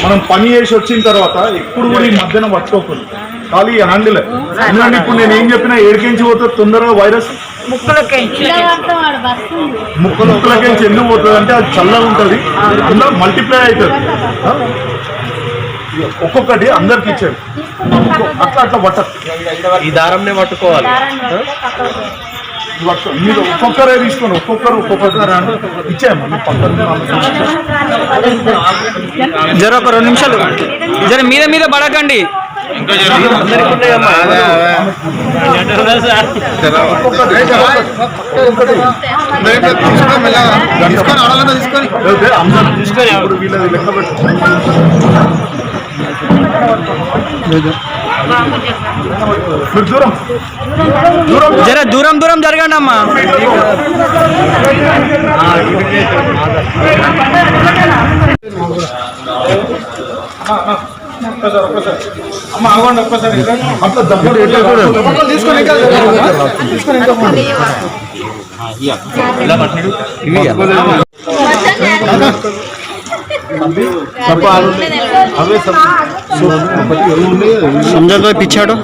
మనం పని చేసి వచ్చిన తర్వాత ఎప్పుడు కూడా ఈ మధ్యన పట్టుకోకూడదు, ఖాళీ హ్యాండిల్. ఎందుకంటే ఇప్పుడు నేను ఏం చెప్పినా ఏడికించి పోతుంది తొందరగా వైరస్, ముక్కలకేంచి ఎందుకు పోతుంది అంటే అది చల్లగా ఉంటుంది, అందులో మల్టిప్లై అవుతుంది. ఒక్కొక్కటి అందరికి ఇచ్చాడు, అట్లా అట్లా పట్టదు. ఈ దారంనే పట్టుకోవాలి. మీరు ఒక్కొక్కరే తీసుకోండి, ఒక్కొక్కరు ఇచ్చాము. జర ఒక 2 నిమిషాలు జర మీద పడకండి. జర దూరం జరగండి అమ్మా. అమ్మ ఆగండి ఒక్కసారి, అట్లా దగ్గర తీసుకొని समझा पिछाड़ो